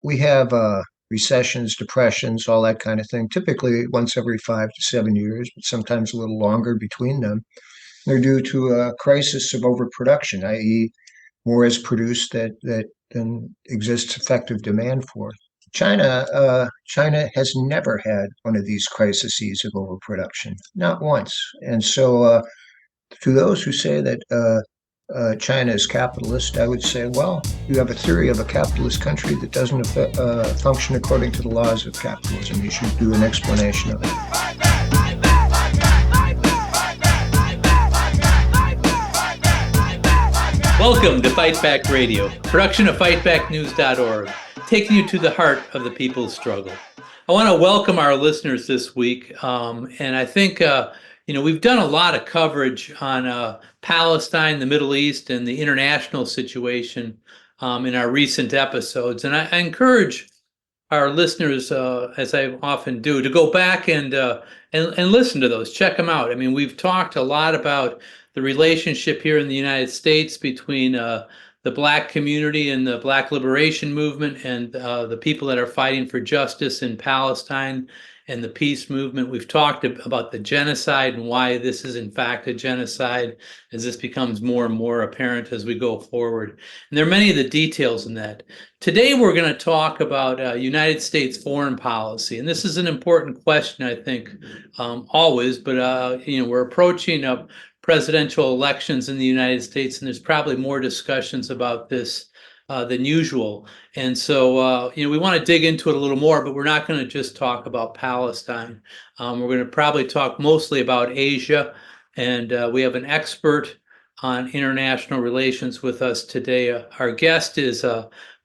we have recessions, depressions, all that kind of thing, typically once every 5 to 7 years, but sometimes a little longer between them. They're due to a crisis of overproduction, i.e., more is produced than exists effective demand for. China has never had one of these crises of overproduction, not once. And so, to those who say that China is capitalist, I would say, well, you have a theory of a capitalist country that doesn't function according to the laws of capitalism. You should do an explanation of it. Welcome to Fight Back Radio, production of fightbacknews.org, taking you to the heart of the people's struggle. I want to welcome our listeners this week, and I think we've done a lot of coverage on Palestine, the Middle East, and the international situation in our recent episodes, and I encourage our listeners, as I often do, to go back and listen to those, check them out. I mean, we've talked a lot about the relationship here in the United States between the Black community and the Black Liberation movement and the people that are fighting for justice in Palestine and the peace movement. We've talked about the genocide and why this is in fact a genocide as this becomes more and more apparent as we go forward. And there are many of the details in that. Today we're going to talk about United States foreign policy, and this is an important question, I think, always. But we're approaching presidential elections in the United States, and there's probably more discussions about this than usual. And so, we want to dig into it a little more, but we're not going to just talk about Palestine. We're going to probably talk mostly about Asia, and we have an expert on international relations with us today. Our guest is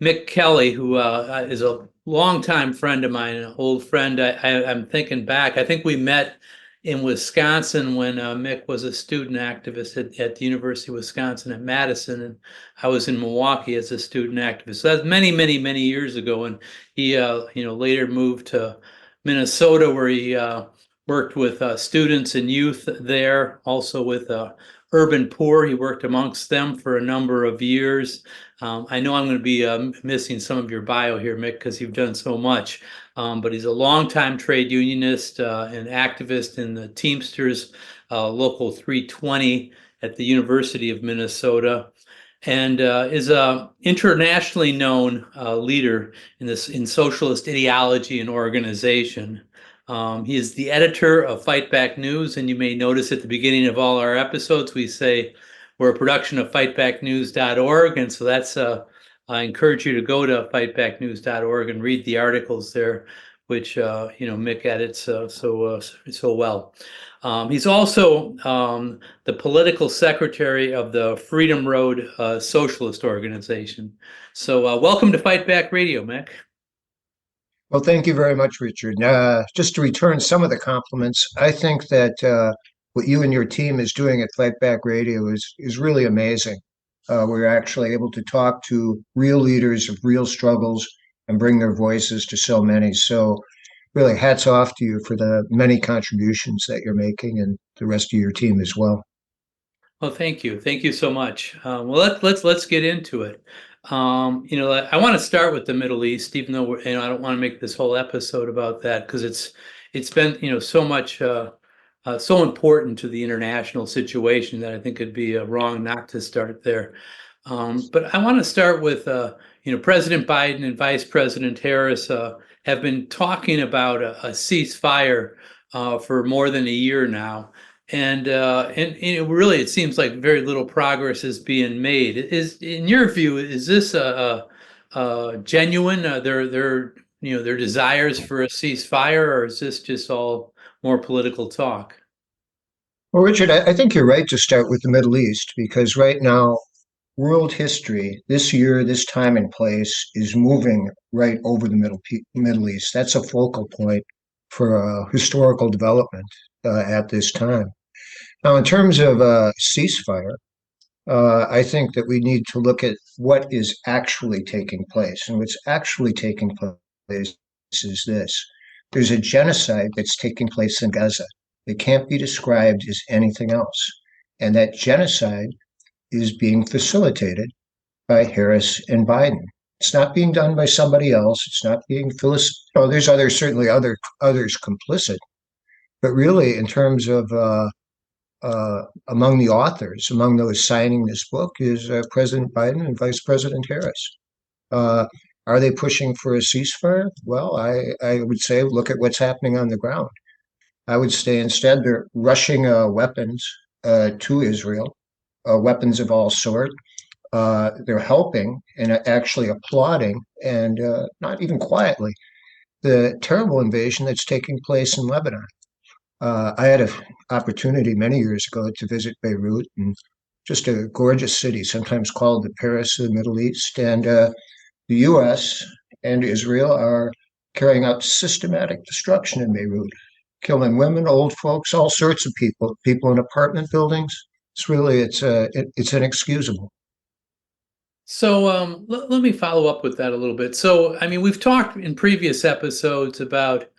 Mick Kelly, who is a longtime friend of mine, an old friend. I'm thinking back, I think we met in Wisconsin when Mick was a student activist at the University of Wisconsin at Madison, and I was in Milwaukee as a student activist. So that's many, many, many years ago. And he, later moved to Minnesota, where he worked with students and youth there, also with urban poor. He worked amongst them for a number of years. I know I'm going to be missing some of your bio here, Mick, because you've done so much. But he's a longtime trade unionist and activist in the Teamsters, Local 320 at the University of Minnesota, and is a internationally known leader in socialist ideology and organization. He is the editor of Fight Back News, and you may notice at the beginning of all our episodes we say we're a production of fightbacknews.org, and so that's I encourage you to go to fightbacknews.org and read the articles there, which Mick edits so well. He's also the political secretary of the Freedom Road Socialist Organization. So welcome to Fight Back Radio, Mick. Well, thank you very much, Richard. Just to return some of the compliments, I think that what you and your team is doing at Fight Back Radio is really amazing. We're actually able to talk to real leaders of real struggles and bring their voices to so many. So really hats off to you for the many contributions that you're making and the rest of your team as well. Well, thank you. Thank you so much. Well, let's get into it. I want to start with the Middle East, even though I don't want to make this whole episode about that because it's been so much so important to the international situation that I think it'd be wrong not to start there. But I want to start with President Biden and Vice President Harris have been talking about a ceasefire for more than a year now. And really, it seems like very little progress is being made. In your view, is this a genuine their desires for a ceasefire, or is this just all more political talk? Well, Richard, I think you're right to start with the Middle East because right now, world history, this year, this time and place, is moving right over the Middle East. That's a focal point for historical development at this time. Now, in terms of ceasefire, I think that we need to look at what is actually taking place. And what's actually taking place is this. There's a genocide that's taking place in Gaza. It can't be described as anything else. And that genocide is being facilitated by Harris and Biden. It's not being done by somebody else. It's not being there's certainly others complicit, but really, in terms of among the authors, among those signing this book, is President Biden and Vice President Harris. Uh, are they pushing for a ceasefire? Well, I would say look at what's happening on the ground. I would say instead they're rushing weapons to Israel, weapons of all sorts. They're helping and actually applauding, and not even quietly, the terrible invasion that's taking place in Lebanon. I had an opportunity many years ago to visit Beirut, and just a gorgeous city, sometimes called the Paris of the Middle East. And the U.S. and Israel are carrying out systematic destruction in Beirut, killing women, old folks, all sorts of people in apartment buildings. It's inexcusable. So let me follow up with that a little bit. So, I mean, we've talked in previous episodes about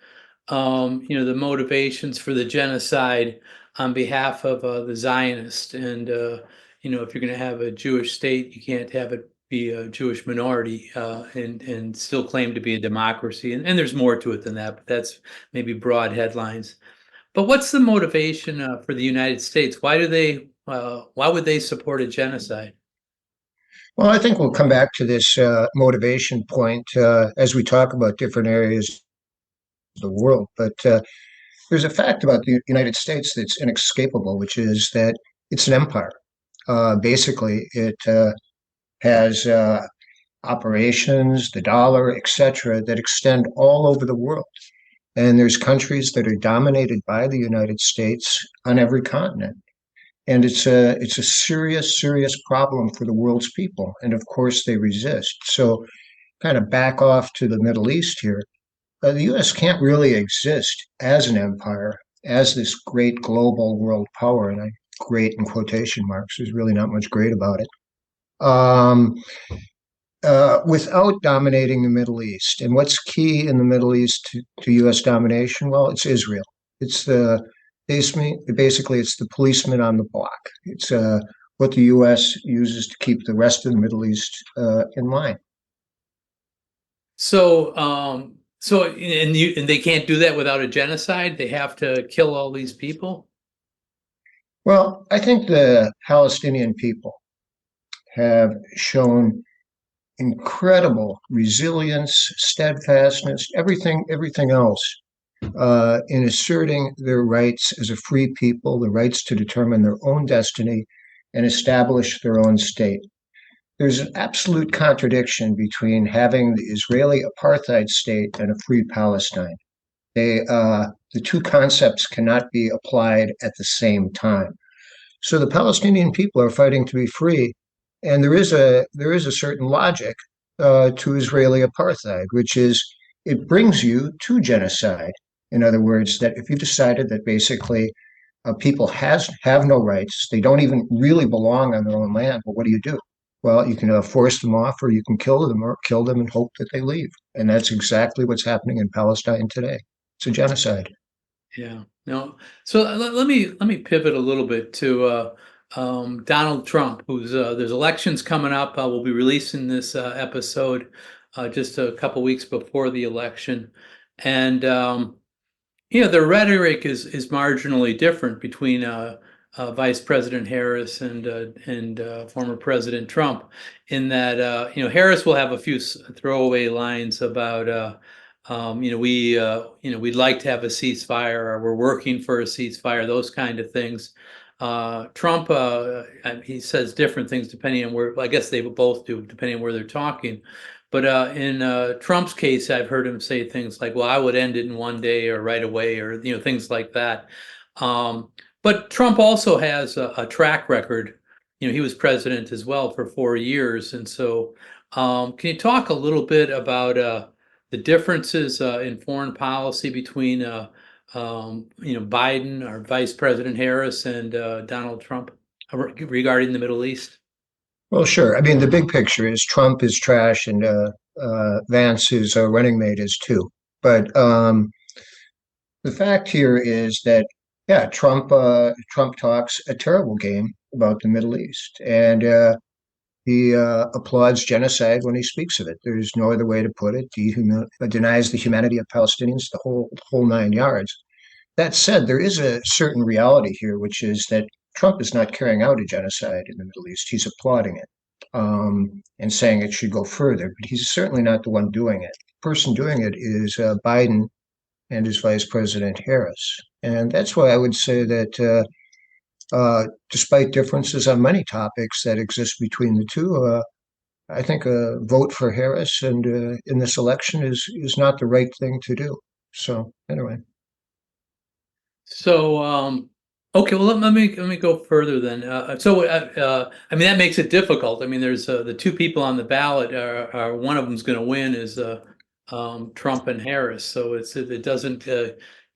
the motivations for the genocide on behalf of the Zionists, and if you're going to have a Jewish state, you can't have it be a Jewish minority and still claim to be a democracy. And there's more to it than that, but that's maybe broad headlines. But what's the motivation for the United States? Why would they support a genocide? Well, I think we'll come back to this motivation point as we talk about different areas of the world. But there's a fact about the United States that's inescapable, which is that it's an empire. Basically, it has operations, the dollar, etc., that extend all over the world. And there's countries that are dominated by the United States on every continent. And it's a serious problem for the world's people. And of course, they resist. So, kind of back off to the Middle East here. The U.S. can't really exist as an empire, as this great global world power, and I great in quotation marks. There's really not much great about it. Um, without dominating the Middle East. And what's key in the Middle East to U.S. domination? Well, it's Israel. It's basically it's the policeman on the block. It's what the U.S. uses to keep the rest of the Middle East in line. And they can't do that without a genocide. They have to kill all these people. Well, I think the Palestinian people have shown incredible resilience, steadfastness, everything else in asserting their rights as a free people, the rights to determine their own destiny and establish their own state. There's an absolute contradiction between having the Israeli apartheid state and a free Palestine. The two concepts cannot be applied at the same time. So the Palestinian people are fighting to be free, and there is a certain logic to Israeli apartheid, which is it brings you to genocide. In other words, that if you decided that basically people have no rights, they don't even really belong on their own land, well, what do? Well, you can force them off, or you can kill them and hope that they leave. And that's exactly what's happening in Palestine today. It's a genocide. Yeah. No. So let me pivot a little bit to Donald Trump, who's there's elections coming up. We'll be releasing this episode just a couple weeks before the election, and the rhetoric is marginally different between Vice President Harris and former President Trump, in that Harris will have a few throwaway lines about we'd like to have a ceasefire, or we're working for a ceasefire, those kind of things. Trump, he says different things depending on where. I guess they both do, depending on where they're talking. But in Trump's case, I've heard him say things like, "Well, I would end it in one day or right away," or things like that. But Trump also has a track record. He was president as well for 4 years, and so can you talk a little bit about the differences in foreign policy between Biden, or Vice President Harris, and Donald Trump regarding the Middle East? Well, sure. I mean, the big picture is Trump is trash, and Vance, his running mate, is too. But the fact here is that, yeah, Trump talks a terrible game about the Middle East, and He applauds genocide when he speaks of it. There's no other way to put it. He denies the humanity of Palestinians, the whole 9 yards. That said, there is a certain reality here, which is that Trump is not carrying out a genocide in the Middle East. He's applauding it and saying it should go further, but he's certainly not the one doing it. The person doing it is Biden and his Vice President Harris. And that's why I would say that despite differences on many topics that exist between the two, I think a vote for Harris and in this election is not the right thing to do. So anyway. So, okay, well, let me go further then. I mean, that makes it difficult. I mean, there's the two people on the ballot are one of them's going to win is Trump and Harris. So it doesn't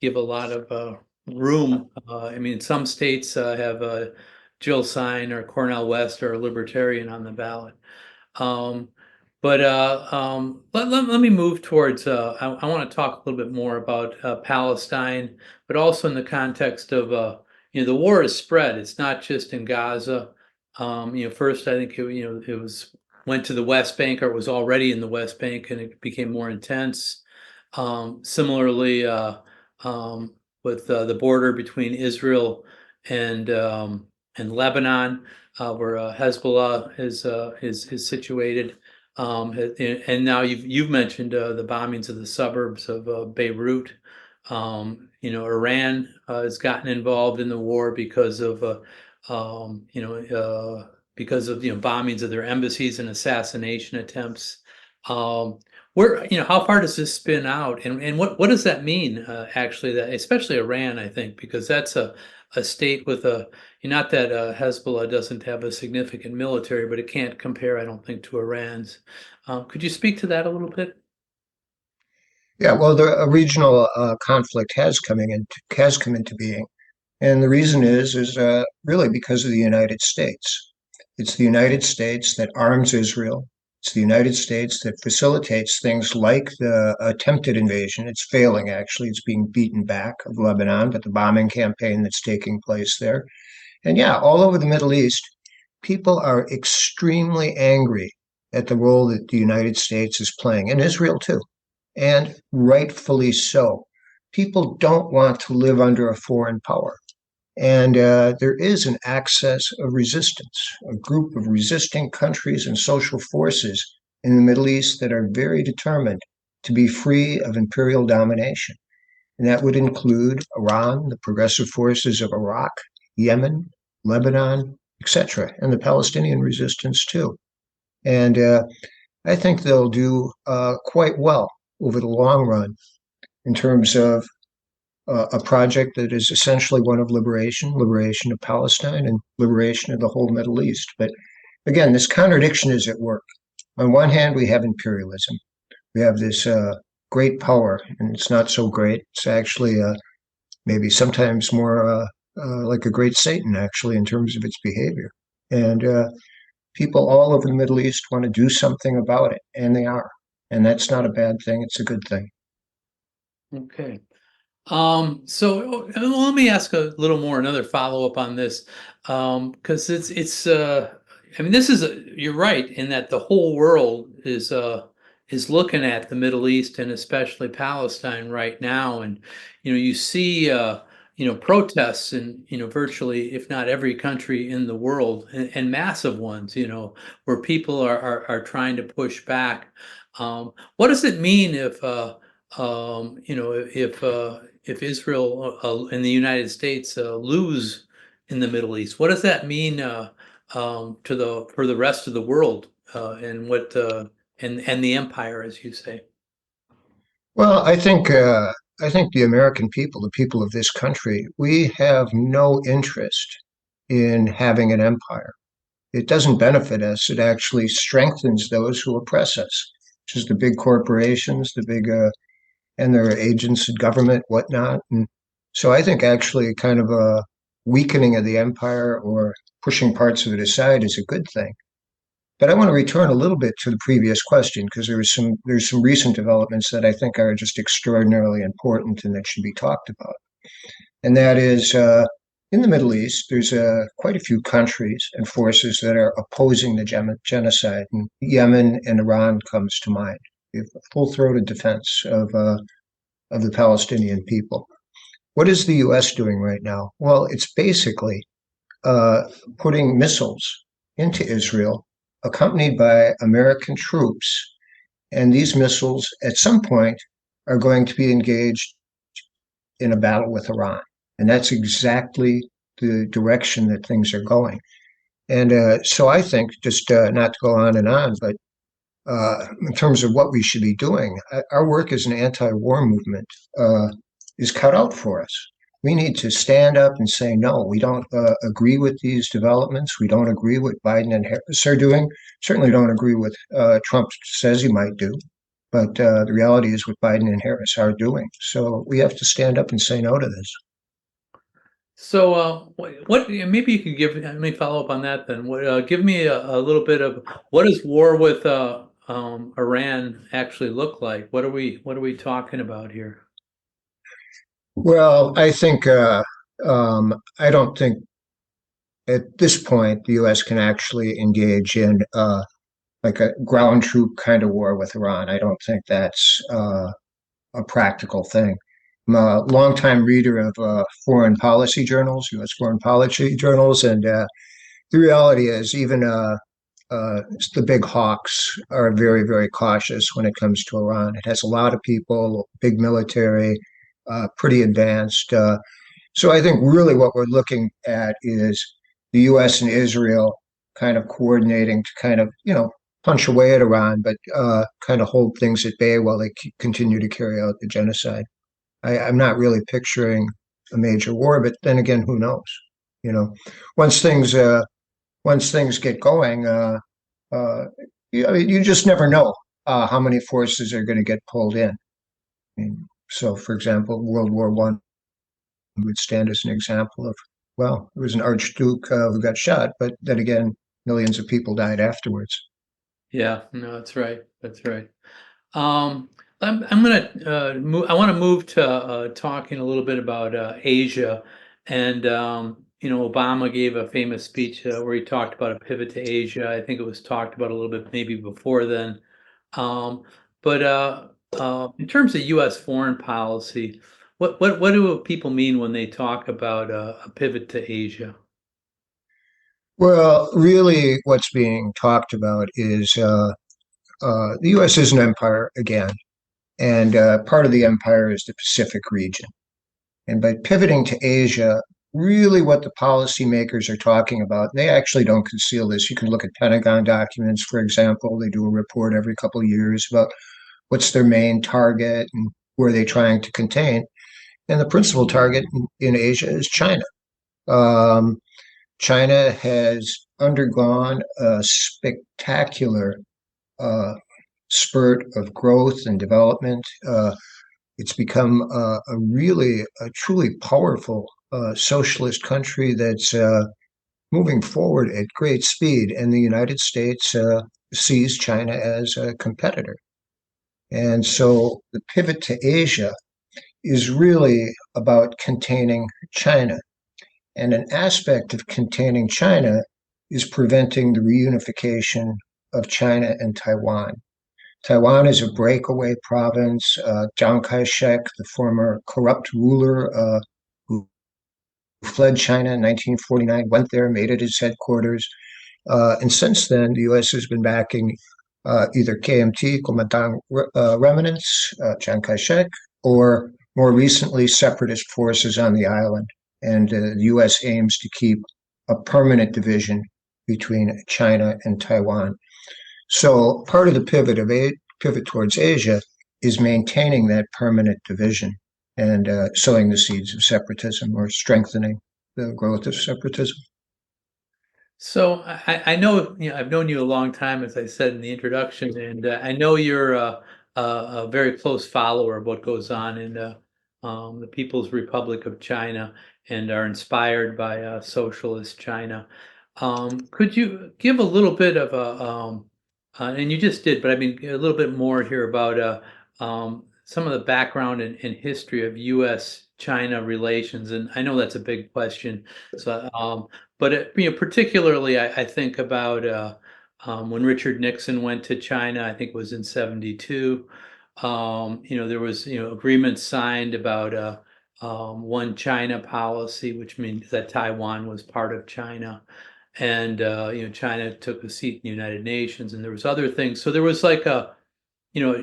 give a lot of room. I mean, some states have Jill Stein or Cornel West or a libertarian on the ballot. Let me move towards, I want to talk a little bit more about Palestine, but also in the context of, the war is spread. It's not just in Gaza. First, I think, went to the West Bank, or it was already in the West Bank, and it became more intense. Similarly, with the border between Israel and Lebanon, where Hezbollah is situated. And now you've mentioned the bombings of the suburbs of Beirut. Iran has gotten involved in the war because of bombings of their embassies and assassination attempts. How far does this spin out, and what does that mean actually? That especially Iran, I think, because that's a state with not that Hezbollah doesn't have a significant military, but it can't compare, I don't think, to Iran's. Could you speak to that a little bit? Yeah, well, the regional conflict has come into being, and the reason is really because of the United States. It's the United States that arms Israel. It's the United States that facilitates things like the attempted invasion. It's failing, actually. It's being beaten back of Lebanon, but the bombing campaign that's taking place there. And yeah, all over the Middle East, people are extremely angry at the role that the United States is playing, and Israel too, and rightfully so. People don't want to live under a foreign power. And there is an axis of resistance, a group of resisting countries and social forces in the Middle East that are very determined to be free of imperial domination. And that would include Iran, the progressive forces of Iraq, Yemen, Lebanon, etc., and the Palestinian resistance too. And I think they'll do quite well over the long run in terms of a project that is essentially one of liberation of Palestine and liberation of the whole Middle East. But again, this contradiction is at work. On one hand, we have imperialism. We have this great power, and it's not so great. It's actually maybe sometimes more like a great Satan, actually, in terms of its behavior. And people all over the Middle East want to do something about it, and they are. And that's not a bad thing. It's a good thing. Okay. So let me ask a little more, another follow-up on this, because I mean, you're right in that the whole world is looking at the Middle East and especially Palestine right now, and you see protests in virtually, if not every country in the world, and massive ones, where people are trying to push back. What does it mean if Israel and the United States lose in the Middle East? What does that mean for the rest of the world and and the empire, as you say? Well, I think the American people, the people of this country, we have no interest in having an empire. It doesn't benefit us. It actually strengthens those who oppress us, which is the big corporations, the big and their agents in government, whatnot. And so I think actually kind of a weakening of the empire or pushing parts of it aside is a good thing. But I want to return a little bit to the previous question because there's some recent developments that I think are just extraordinarily important and that should be talked about. And that is in the Middle East, there's quite a few countries and forces that are opposing the genocide. And Yemen and Iran comes to mind. We have a full-throated defense of the Palestinian people. What is the U.S. doing right now? Well, it's basically uh, putting missiles into Israel, accompanied by American troops. And these missiles, at some point, are going to be engaged in a battle with Iran. And that's exactly the direction that things are going. And so I think, just not to go on, but in terms of what we should be doing, our work as an anti war movement is cut out for us. We need to stand up and say, no, we don't agree with these developments. We don't agree with Biden and Harris are doing. Certainly don't agree with Trump says he might do. But the reality is what Biden and Harris are doing. So we have to stand up and say no to this. So, what maybe you could give, let me follow up on that then. Give me a little bit of what does war with Iran actually look like? What are we talking about here? Well, I don't think at this point the U.S. can actually engage in like a ground troop kind of war with Iran. I don't think that's a practical thing. I'm a longtime reader of foreign policy journals, U.S. foreign policy journals, and the reality is even the big hawks are very, very cautious when it comes to Iran. It has a lot of people, big military, pretty advanced. So I think really what we're looking at is the U.S. and Israel kind of coordinating to kind of, punch away at Iran, but kind of hold things at bay while they continue to carry out the genocide. I'm not really picturing a major war, but then again, who knows? You know, once things uh, once things get going, uh, I mean, you just never know how many forces are going to get pulled in. I mean, so, for example, World War One would stand as an example of, well, there was an archduke who got shot, but then again, millions of people died afterwards. Yeah, no, that's right. That's right. Um, I'm gonna move. I want to move to talking a little bit about Asia, and Obama gave a famous speech where he talked about a pivot to Asia. I think it was talked about a little bit maybe before then, um, but in terms of U.S. foreign policy, what do people mean when they talk about a pivot to Asia? Well, really, what's being talked about is the U.S. is an empire again, and part of the empire is the Pacific region. And by pivoting to Asia, really what the policymakers are talking about, they actually don't conceal this. You can look at Pentagon documents, for example. They do a report every couple of years about what's their main target and where they're trying to contain. And the principal target in Asia is China. Um, China has undergone a spectacular uh, spurt of growth and development. It's become a truly powerful socialist country that's moving forward at great speed, and the United States sees China as a competitor. And so the pivot to Asia is really about containing China. And an aspect of containing China is preventing the reunification of China and Taiwan. Taiwan is a breakaway province. Chiang Kai shek, the former corrupt ruler who fled China in 1949, went there, made it his headquarters. And since then, the U.S. has been backing either KMT, Kuomintang remnants, Chiang Kai shek, or more recently, separatist forces on the island. And the U.S. aims to keep a permanent division between China and Taiwan. So part of the pivot towards Asia is maintaining that permanent division and sowing the seeds of separatism or strengthening the growth of separatism. So I know, I've known you a long time, as I said in the introduction, and I know you're a very close follower of what goes on in the People's Republic of China and are inspired by socialist China. Could you give a little bit of and you just did, but I mean a little bit more here about some of the background and history of U.S.-China relations? And I know that's a big question. So, but particularly, I think about when Richard Nixon went to China. I think it was in '72. There was agreements signed about one China policy, which means that Taiwan was part of China. And China took a seat in the United Nations, and there was other things. So there was like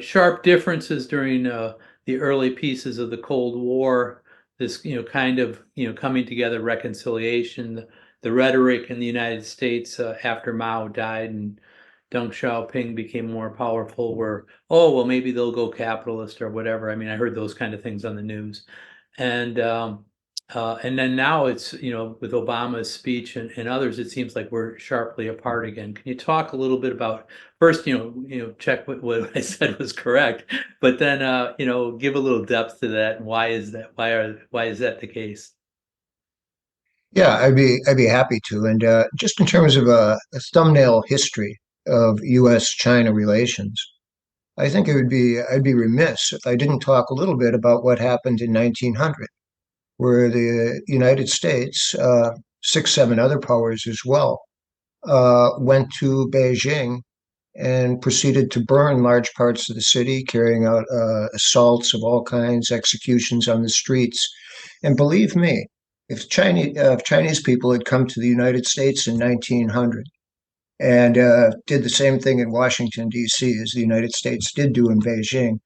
sharp differences during the early pieces of the Cold War. This kind of coming together, reconciliation, the rhetoric in the United States after Mao died and Deng Xiaoping became more powerful, where, oh well, maybe they'll go capitalist or whatever. I mean, I heard those kind of things on the news, and and then now it's, with Obama's speech and others, it seems like we're sharply apart again. Can you talk a little bit about first, check what I said was correct, but then, give a little depth to that and why is that? Why is that the case? Yeah, I'd be happy to. And just in terms of a thumbnail history of U.S.-China relations, I think I'd be remiss if I didn't talk a little bit about what happened in 1900, where the United States, six, seven other powers as well, went to Beijing and proceeded to burn large parts of the city, carrying out assaults of all kinds, executions on the streets. And believe me, if Chinese people had come to the United States in 1900 and did the same thing in Washington, D.C., as the United States did do in Beijing,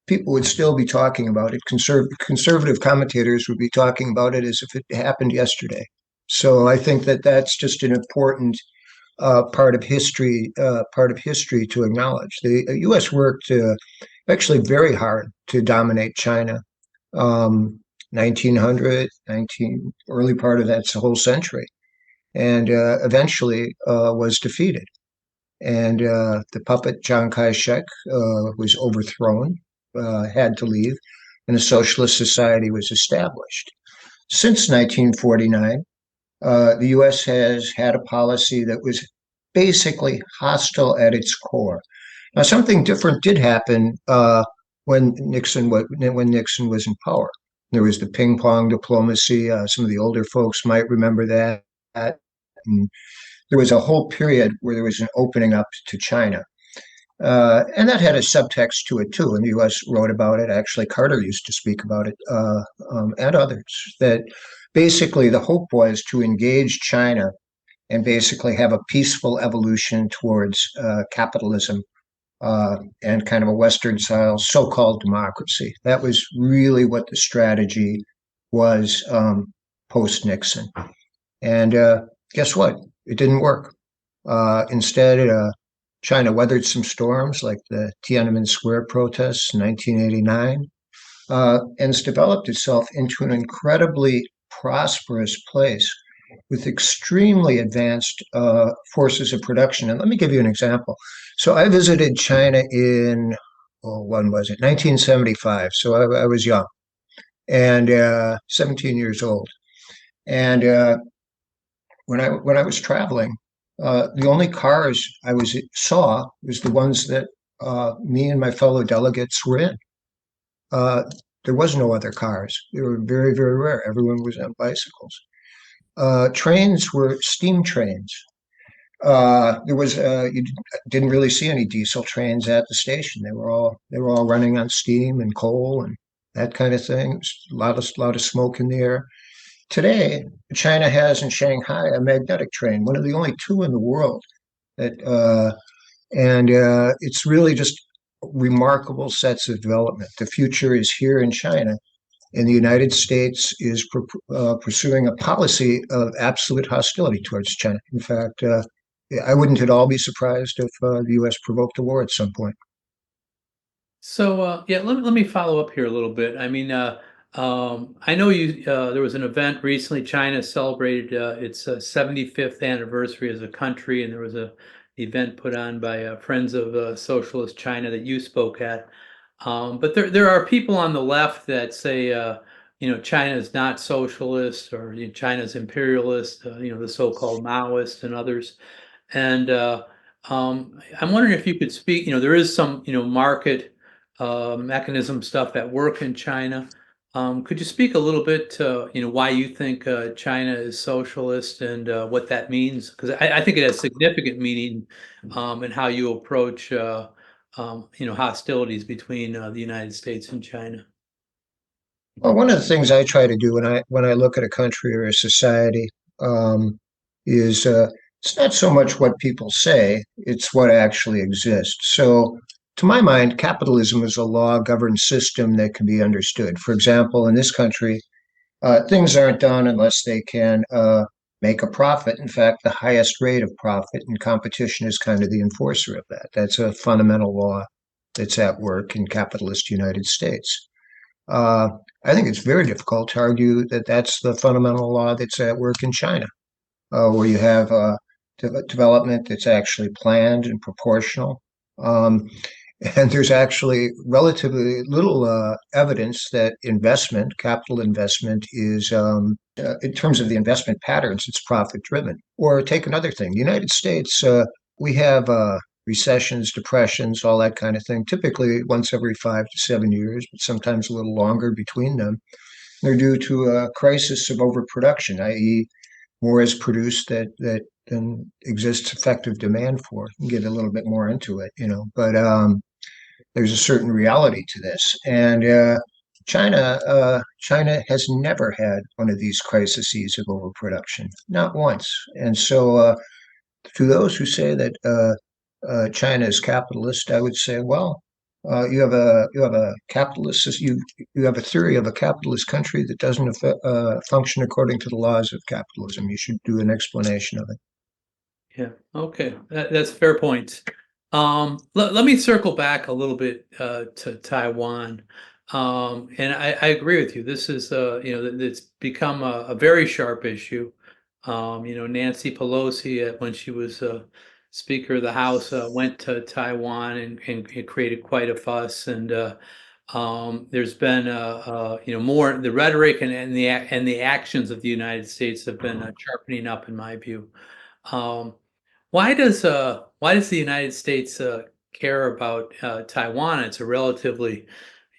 people would still be talking about it. Conservative commentators would be talking about it as if it happened yesterday. So I think that that's just an important part of history to acknowledge. The U.S. worked actually very hard to dominate China. 1900, early part of that's the whole century, and eventually was defeated. And the puppet Chiang Kai-shek was overthrown, had to leave, and a socialist society was established. Since 1949, the U.S. has had a policy that was basically hostile at its core. Now, something different did happen when Nixon was in power. There was the ping pong diplomacy. Some of the older folks might remember that. And there was a whole period where there was an opening up to China. And that had a subtext to it too. And the U.S. wrote about it. Actually, Carter used to speak about it, and others. That basically the hope was to engage China and basically have a peaceful evolution towards capitalism and kind of a Western style so-called democracy. That was really what the strategy was post Nixon. And guess what? It didn't work. Instead, China weathered some storms like the Tiananmen Square protests in 1989, and it's developed itself into an incredibly prosperous place with extremely advanced forces of production. And let me give you an example. So I visited China in, when was it? 1975. So I was young and 17 years old. And when I was traveling, the only cars saw was the ones that me and my fellow delegates were in. There was no other cars. They were very, very rare. Everyone was on bicycles. Trains were steam trains. You didn't really see any diesel trains at the station. They were all running on steam and coal and that kind of thing. A lot of smoke in the air. Today, China has in Shanghai a magnetic train, one of the only two in the world. And it's really just remarkable sets of development. The future is here in China, and the United States is pursuing a policy of absolute hostility towards China. In fact, I wouldn't at all be surprised if the U.S. provoked a war at some point. So yeah, let me follow up here a little bit. I mean, I know there was an event recently. China celebrated its 75th anniversary as a country, and there was a event put on by Friends of Socialist China that you spoke at. But there are people on the left that say, China is not socialist, or China's imperialist, the so-called Maoists and others. And I'm wondering if you could speak. There is some market mechanism stuff at work in China. Could you speak a little bit to, why you think China is socialist and what that means? Because I think it has significant meaning in how you approach, hostilities between the United States and China. Well, one of the things I try to do when I look at a country or a society um, is it's not so much what people say, it's what actually exists. So, to my mind, capitalism is a law-governed system that can be understood. For example, in this country, things aren't done unless they can make a profit. In fact, the highest rate of profit and competition is kind of the enforcer of that. That's a fundamental law that's at work in capitalist United States. Uh, I think it's very difficult to argue that that's the fundamental law that's at work in China, where you have development that's actually planned and proportional. Um, and there's actually relatively little evidence that investment, capital investment, is, in terms of the investment patterns, it's profit driven. Or take another thing, the United States, we have recessions, depressions, all that kind of thing, typically once every 5 to 7 years, but sometimes a little longer between them. They're due to a crisis of overproduction, i.e., more is produced that than exists effective demand for. You can get a little bit more into it, but there's a certain reality to this, and China has never had one of these crises of overproduction, not once. And so, to those who say that China is capitalist, I would say, well, you have a capitalist you have a theory of a capitalist country that doesn't function according to the laws of capitalism. You should do an explanation of it. Yeah, okay, that's a fair point. Let me circle back a little bit to Taiwan. And I agree with you. This is, it's become a very sharp issue. Nancy Pelosi, when she was Speaker of the House, went to Taiwan and it created quite a fuss. And there's been, more the rhetoric and the actions of the United States have been sharpening up, in my view. Um, why does the United States care about Taiwan? It's a relatively,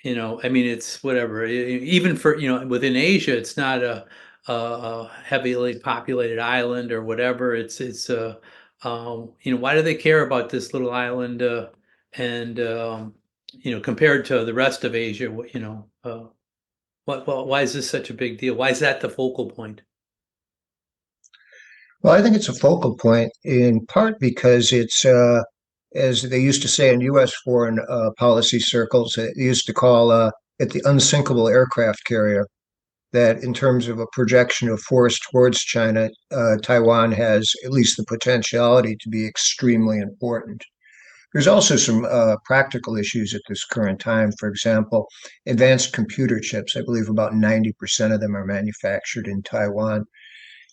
I mean, it's whatever. Even for within Asia, it's not a heavily populated island or whatever. Why do they care about this little island and compared to the rest of Asia? Why is this such a big deal? Why is that the focal point? Well, I think it's a focal point in part because it's, as they used to say in U.S. foreign policy circles, they used to call it the unsinkable aircraft carrier. That in terms of a projection of force towards China, Taiwan has at least the potentiality to be extremely important. There's also some practical issues at this current time. For example, advanced computer chips, I believe about 90% of them are manufactured in Taiwan.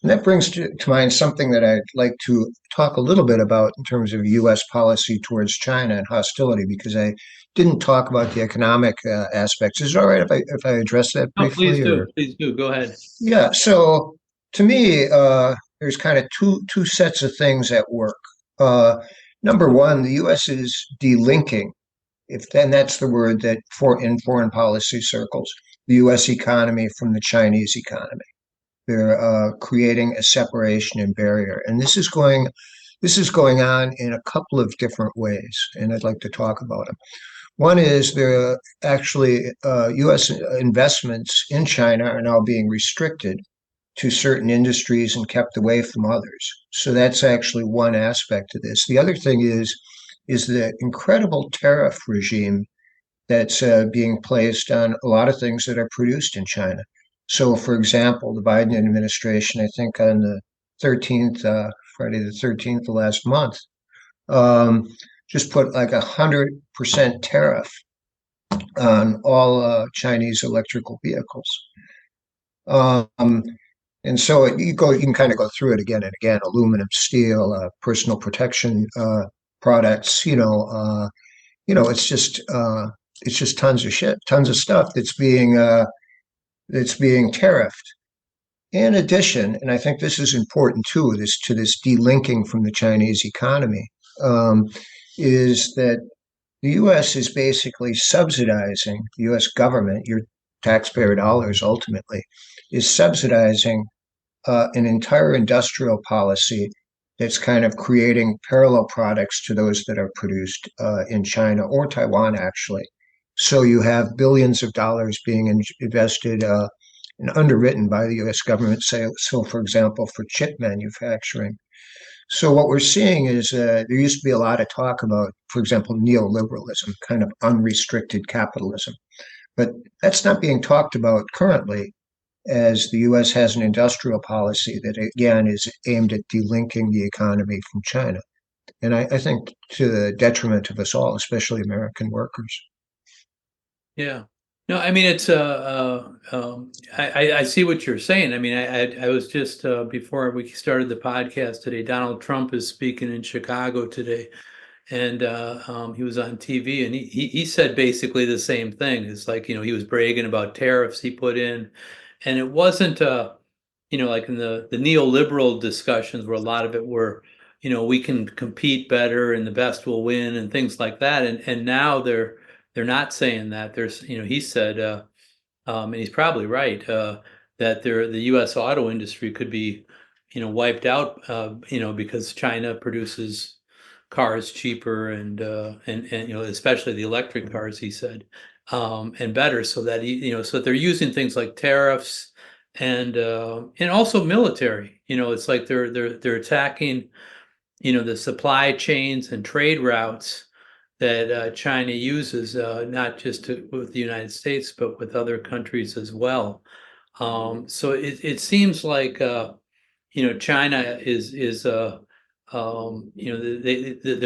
And that brings to mind something that I'd like to talk a little bit about in terms of U.S. policy towards China and hostility, because I didn't talk about the economic aspects. Is it all right if I address that No, please briefly? do. Or Please do. Go ahead. yeah, so to me, there's kind of two sets of things at work. Uh, Number one, the U.S. is delinking, if then that's the word that for in foreign policy circles, the U.S. economy from the Chinese economy. They're creating a separation and barrier, and this is going on in a couple of different ways, and I'd like to talk about them. One is there are actually U.S. investments in China are now being restricted to certain industries and kept away from others. So that's actually one aspect of this. The other thing is the incredible tariff regime that's being placed on a lot of things that are produced in China. So, for example, the Biden administration, I think on the 13th, Friday the 13th of last month, um, just put like 100% tariff on all Chinese electrical vehicles. Um, and so you can kind of go through it again and again: aluminum, steel, personal protection products. It's just tons of shit, tons of stuff that's being tariffed. In addition, and I think this is important too, this delinking from the Chinese economy, is that the U.S. is basically subsidizing, the U.S. government, your taxpayer dollars ultimately, is subsidizing an entire industrial policy that's kind of creating parallel products to those that are produced in China or Taiwan, actually. So you have billions of dollars being invested and underwritten by the U.S. government. So, for example, for chip manufacturing. So what we're seeing is there used to be a lot of talk about, for example, neoliberalism, kind of unrestricted capitalism. But that's not being talked about currently, as the US has an industrial policy that, again, is aimed at delinking the economy from China. And I think to the detriment of us all, especially American workers. Yeah. No, I mean it's I see what you're saying. I mean I was just before we started the podcast today, Donald Trump is speaking in Chicago today, and he was on TV, and he said basically the same thing. It's like, he was bragging about tariffs he put in, and it wasn't like in the neoliberal discussions where a lot of it were, we can compete better and the best will win and things like that. And now they're not saying that. There's, he said, and he's probably right, that the U.S. auto industry could be, wiped out, because China produces cars cheaper and especially the electric cars, he said, and better, so that so they're using things like tariffs and also military. It's like they're attacking the supply chains and trade routes that China uses, not just with the United States, but with other countries as well. So it seems like China is their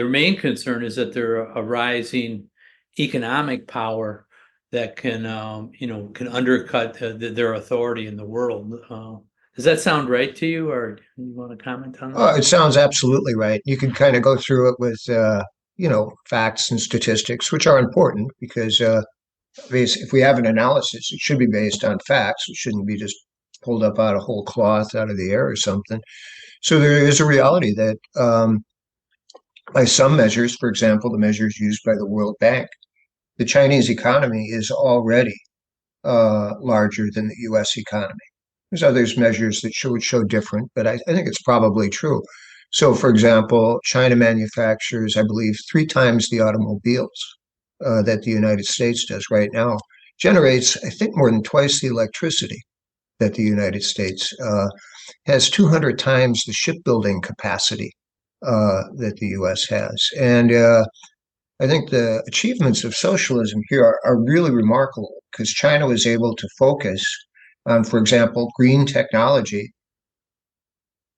main concern is that they're a rising economic power that can undercut their authority in the world. Does that sound right to you, or do you want to comment on Oh, that? it sounds absolutely right. You can kind of go through it with, facts and statistics, which are important because if we have an analysis, it should be based on facts. It shouldn't be just pulled up out of whole cloth out of the air or something. So there is a reality that by some measures, for example, the measures used by the World Bank, the Chinese economy is already larger than the U.S. economy. There's others measures that would show different, but I think it's probably true. So, for example, China manufactures, I believe, 3 times the automobiles that the United States does right now. Generates, I think, more than twice the electricity that the United States has 200 times the shipbuilding capacity that the U.S. has. And I think the achievements of socialism here are really remarkable because China was able to focus on, for example, green technology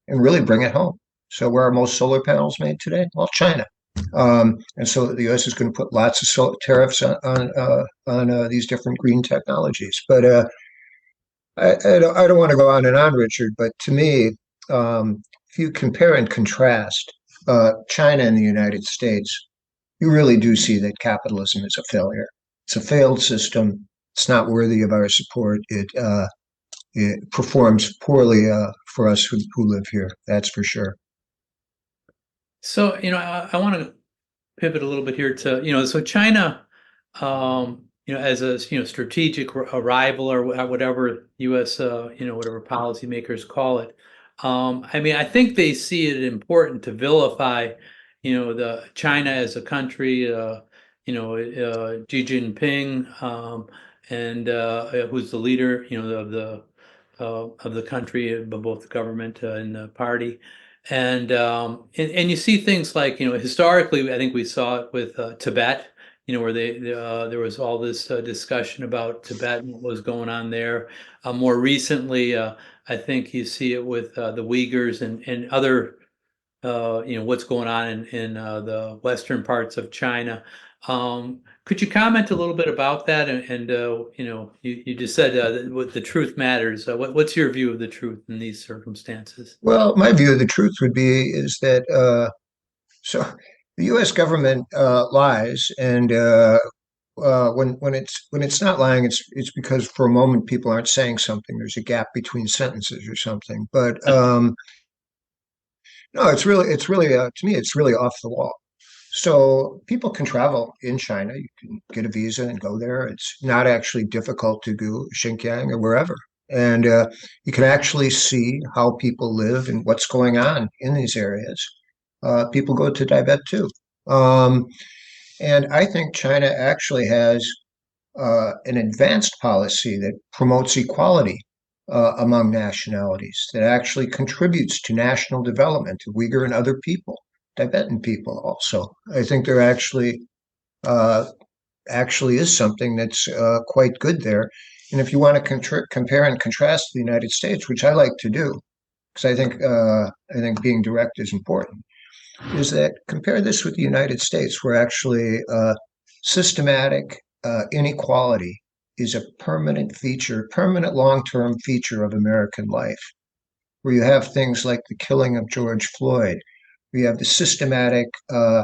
and really bring it home. So, where are most solar panels made today? Well, China. And so the U.S. is going to put lots of tariffs on these different green technologies. But I don't want to go on and on, Richard. But to me, if you compare and contrast China and the United States, you really do see that capitalism is a failure. It's a failed system. It's not worthy of our support. It performs poorly for us who live here. That's for sure. So, I want to pivot a little bit here to, so China, as a, strategic rival or whatever U.S., whatever policymakers call it. I mean, I think they see it important to vilify, the China as a country, Xi Jinping, and who's the leader, of the country, both the government and the party. And you see things like, historically, I think we saw it with Tibet, where there was all this discussion about Tibet and what was going on there. More recently, I think you see it with the Uyghurs and other, what's going on in the western parts of China. Could you comment a little bit about that? And you just said what the truth matters. What's your view of the truth in these circumstances? Well, my view of the truth would be is that so the U.S. government lies, and when it's not lying, it's because for a moment people aren't saying something. There's a gap between sentences or something. But no, it's really to me it's really off the wall. So people can travel in China. You can get a visa and go there. It's not actually difficult to do Xinjiang or wherever. And you can actually see how people live and what's going on in these areas. People go to Tibet too. Um, and I think China actually has an advanced policy that promotes equality among nationalities, that actually contributes to national development of Uyghur and other people, Tibetan people also. I think there uh, actually is something that's quite good there. And if you want to compare and contrast the United States, which I like to do, because I think being direct is important, is that compare this with the United States, where actually systematic inequality is a permanent feature, permanent long-term feature of American life, where you have things like the killing of George Floyd, where you have the systematic uh,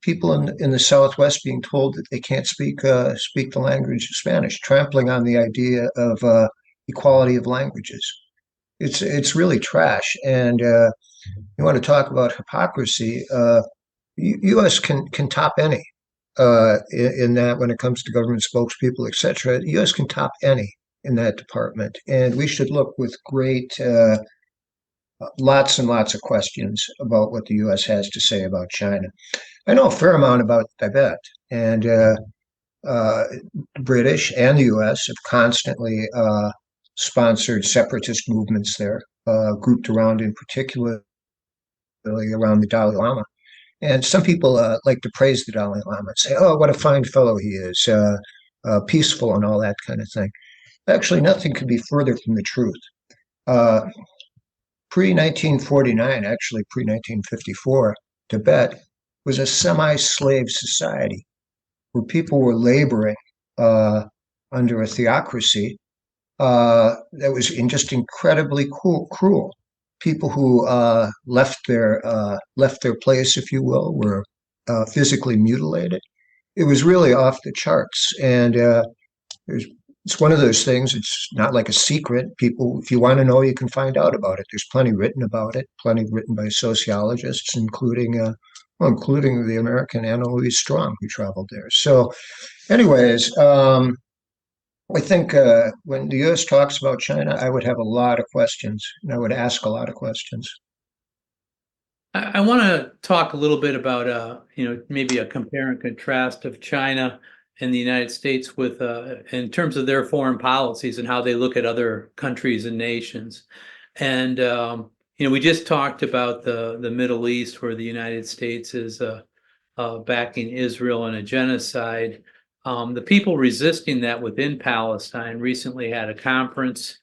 people in the Southwest being told that they can't speak the language of Spanish, trampling on the idea of equality of languages. It's really trash, and you want to talk about hypocrisy. U.S. can top any in that when it comes to government spokespeople, etc. The U.S. can top any in that department, and we should look with great lots and lots of questions about what the U.S. has to say about China. I know a fair amount about Tibet, and uh, British and the U.S. have constantly sponsored separatist movements there, grouped around in particular around the Dalai Lama. And some people like to praise the Dalai Lama and say, "Oh, what a fine fellow he is, peaceful and all that kind of thing." Actually, nothing could be further from the truth. Uh, Pre 1949, actually pre 1954, Tibet was a semi slave society where people were laboring uh, under a theocracy that was just incredibly cruel. People who left their place, if you will, were physically mutilated. It was really off the charts, and there's it's one of those things. It's not like a secret. People, if you want to know, you can find out about it. There's plenty written about it, plenty written by sociologists, including the American Anna Louise Strong, who traveled there. So, anyways, I think when the U.S. talks about China, I would have a lot of questions, and I would ask a lot of questions. I want to talk a little bit about, maybe a compare and contrast of China and the United States with, in terms of their foreign policies and how they look at other countries and nations. And, we just talked about the Middle East, where the United States is backing Israel in a genocide. The people resisting that within Palestine recently had a conference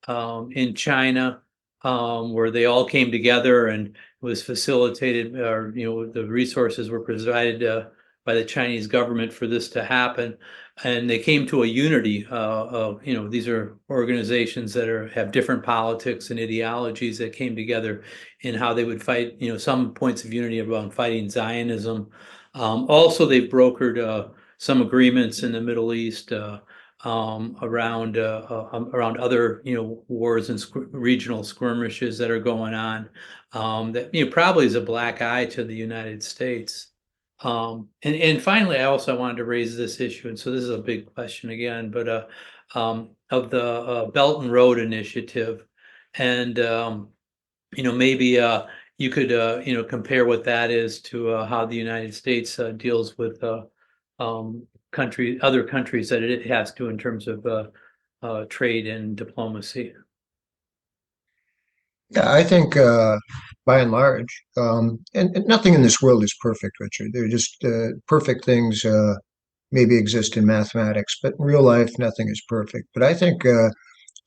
in China where they all came together and was facilitated, or the resources were provided by the Chinese government for this to happen, and they came to a unity. These are organizations that have different politics and ideologies that came together in how they would fight. Some points of unity around fighting Zionism. Also, they've brokered some agreements in the Middle East. Around other wars and regional skirmishes that are going on, that probably is a black eye to the United States. And finally, I also wanted to raise this issue, and so this is a big question again, but of the Belt and Road Initiative, and maybe you could compare what that is to how the United States deals with other countries that it has to in terms of trade and diplomacy. Yeah, I think by and large, and nothing in this world is perfect, Richard. They're just perfect things maybe exist in mathematics, but in real life, nothing is perfect. But I think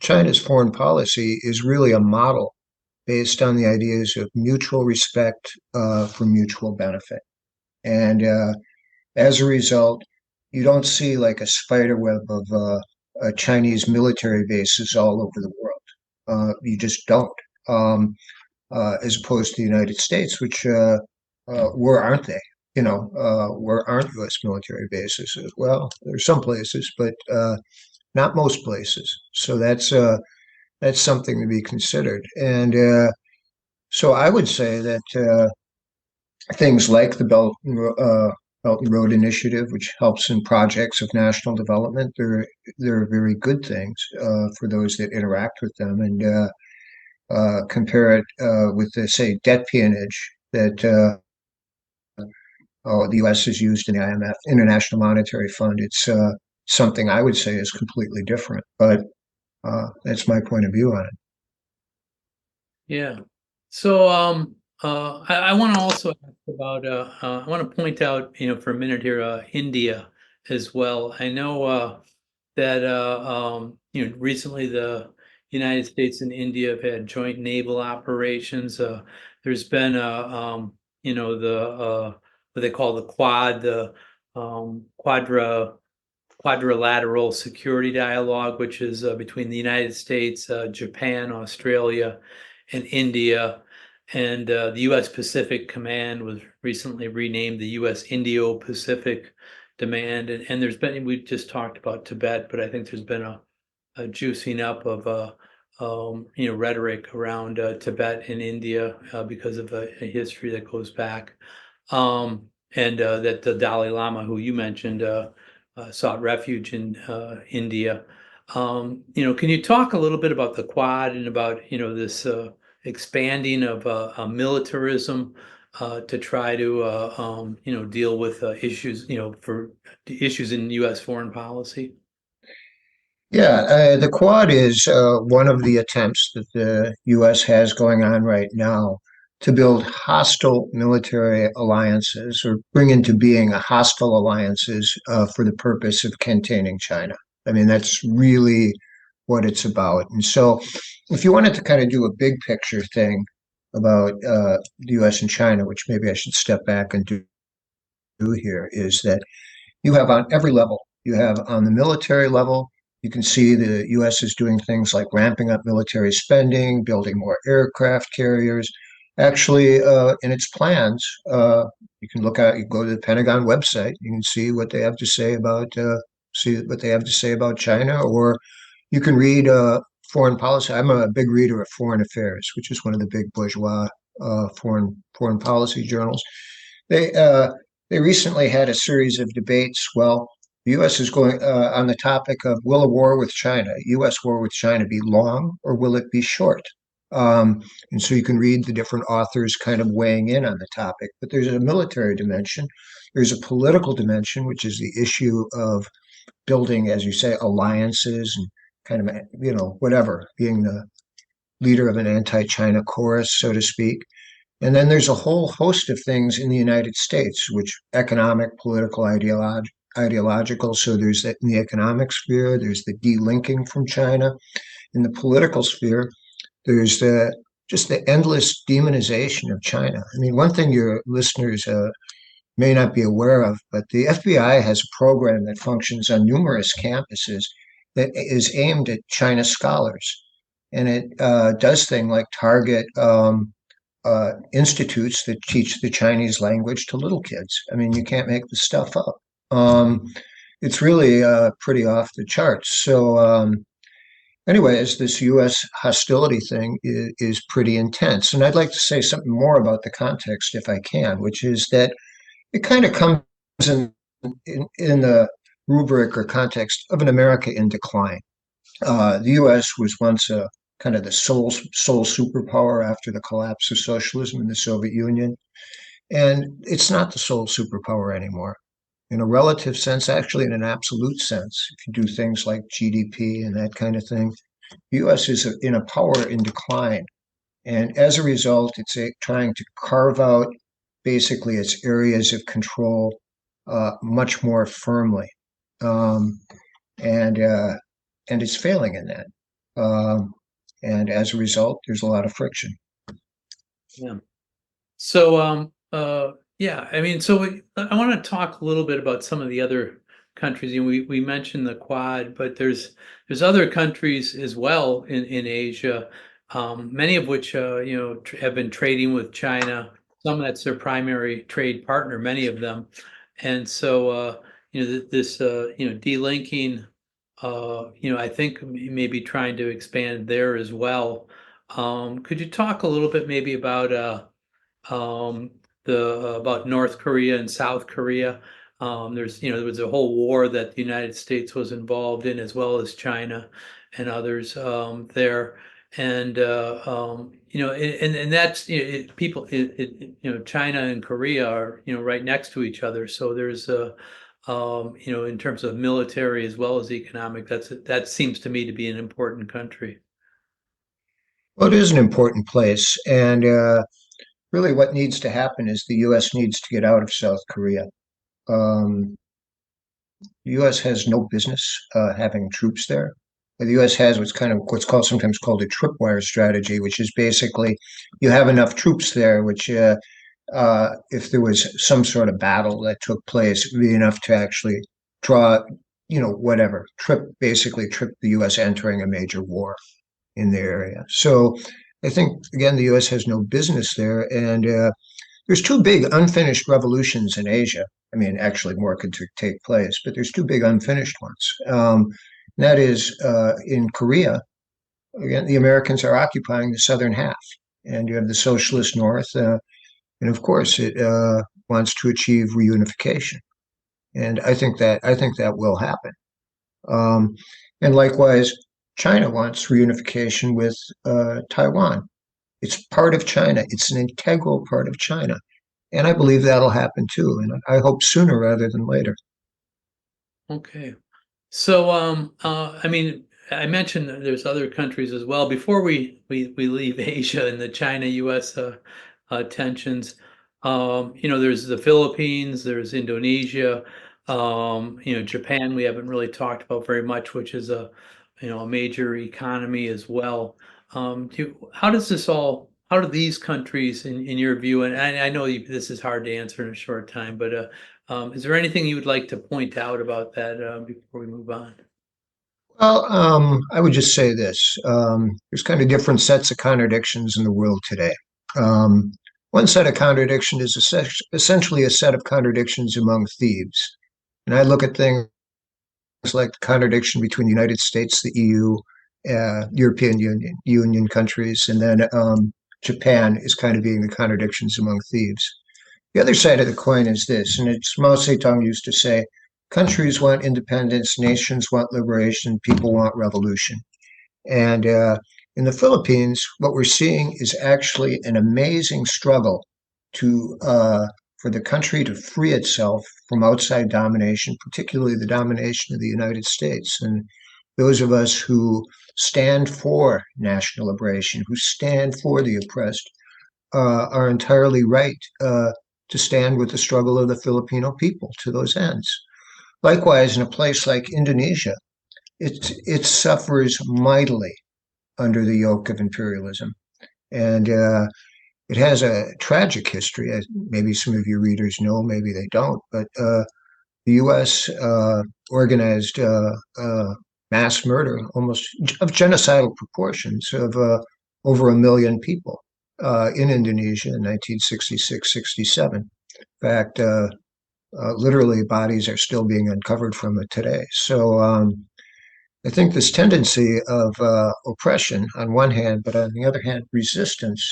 China's foreign policy is really a model based on the ideas of mutual respect for mutual benefit. And as a result, you don't see like a spider web of Chinese military bases all over the world. You just don't. As opposed to the United States, which where aren't they? Where aren't U.S. military bases? Well, there's some places, but not most places. So that's something to be considered. And so I would say that things like the Belt and Road Initiative, which helps in projects of national development. They're very good things for those that interact with them, and compare it with the, say, debt peonage that the U.S. has used in the IMF, International Monetary Fund. It's something I would say is completely different, but that's my point of view on it. Yeah. So I want to also ask about I want to point out, for a minute here, India as well. I know that recently the United States and India have had joint naval operations. There's been the what they call the Quad, the quadrilateral security dialogue, which is between the United States, Japan, Australia, and India. And the U.S. Pacific Command was recently renamed the U.S. Indo-Pacific Command. And there's been, we just talked about Tibet, but I think there's been a juicing up of rhetoric around Tibet and India because of a history that goes back. And that the Dalai Lama, who you mentioned, sought refuge in India. Can you talk a little bit about the Quad and about this expanding of militarism to try to deal with issues for issues in U.S. foreign policy? Yeah, the Quad is one of the attempts that the U.S. has going on right now to build hostile military alliances or bring into being a hostile alliances for the purpose of containing China. I mean, that's really what it's about. And so, if you wanted to kind of do a big picture thing about the U.S. and China, which maybe I should step back and do here, is that you have on every level. You have on the military level, you can see the U.S. is doing things like ramping up military spending, building more aircraft carriers. Actually, in its plans, you can you go to the Pentagon website, you can see what they have to say about China, or you can read foreign policy. I'm a big reader of Foreign Affairs, which is one of the big bourgeois foreign policy journals. They uh, they recently had a series of debates. Well, the U.S. is going on the topic of will a war with China, U.S. war with China, be long or will it be short? And so you can read the different authors kind of weighing in on the topic. But there's a military dimension. There's a political dimension, which is the issue of building, as you say, alliances and kind of, whatever, being the leader of an anti-China chorus, so to speak. And then there's a whole host of things in the United States, which economic, political, ideological. So there's that in the economic sphere, there's the delinking from China. In the political sphere, there's just the endless demonization of China. I mean, one thing your listeners may not be aware of, but the FBI has a program that functions on numerous campuses that is aimed at China scholars. And it does things like target institutes that teach the Chinese language to little kids. I mean, you can't make this stuff up. Um, it's really pretty off the charts. So, anyways, this U.S. hostility thing is pretty intense. And I'd like to say something more about the context, if I can, which is that it kind of comes in the rubric or context of an America in decline. The U.S. was once a kind of the sole superpower after the collapse of socialism in the Soviet Union, and it's not the sole superpower anymore. In a relative sense, actually, in an absolute sense, if you do things like GDP and that kind of thing, the U.S. is in a power in decline, and as a result, it's trying to carve out basically its areas of control much more firmly, um, and uh, and it's failing in that. Um, and as a result, there's a lot of friction. Yeah. So, yeah, I mean, I want to talk a little bit about some of the other countries. We mentioned the Quad, but there's other countries as well in Asia, many of which have been trading with China. Some that's their primary trade partner, many of them, and so this delinking, I think maybe trying to expand there as well. Could you talk a little bit maybe about um, the about North Korea and South Korea. There was a whole war that the United States was involved in, as well as China and others there. And and that's China and Korea are right next to each other. So there's in terms of military as well as economic, that seems to me to be an important country. Well, it is an important place, and really, what needs to happen is the U.S. needs to get out of South Korea. The U.S. has no business having troops there. The U.S. has what's called sometimes called a tripwire strategy, which is basically you have enough troops there, which if there was some sort of battle that took place, it would be enough to actually draw, basically trip the U.S. entering a major war in the area. So I think, again, the U.S. has no business there. And there's two big unfinished revolutions in Asia. I mean, actually, more could take place, but there's two big unfinished ones. That is in Korea. Again, the Americans are occupying the southern half, and you have the socialist North, and of course, it wants to achieve reunification. And I think that will happen. Um, and likewise, China wants reunification with Taiwan. It's part of China. It's an integral part of China. And I believe that'll happen too. And I hope sooner rather than later. Okay. So, I mean, I mentioned that there's other countries as well. Before we leave Asia and the China-U.S. Tensions, there's the Philippines, there's Indonesia, Japan. We haven't really talked about very much, which is a major economy as well. How do these countries, in your view, and I know this is hard to answer in a short time, but is there anything you would like to point out about that before we move on? Well, I would just say this. There's kind of different sets of contradictions in the world today. Um, One set of contradiction is essentially a set of contradictions among thieves. And I look at things like the contradiction between the United States, the EU, European Union countries, and then Japan is kind of being the contradictions among thieves. The other side of the coin is this, and it's Mao Zedong used to say, countries want independence, nations want liberation, people want revolution. And in the Philippines, what we're seeing is actually an amazing struggle to for the country to free itself from outside domination, particularly the domination of the United States. And those of us who stand for national liberation, who stand for the oppressed, are entirely right to stand with the struggle of the Filipino people to those ends. Likewise, in a place like Indonesia, it suffers mightily under the yoke of imperialism, and it has a tragic history. Maybe some of your readers know, maybe they don't, but the U.S. Organized mass murder, almost of genocidal proportions, of over 1 million people in Indonesia in 1966-67. In fact, literally bodies are still being uncovered from it today. So I think this tendency of oppression on one hand, but on the other hand, resistance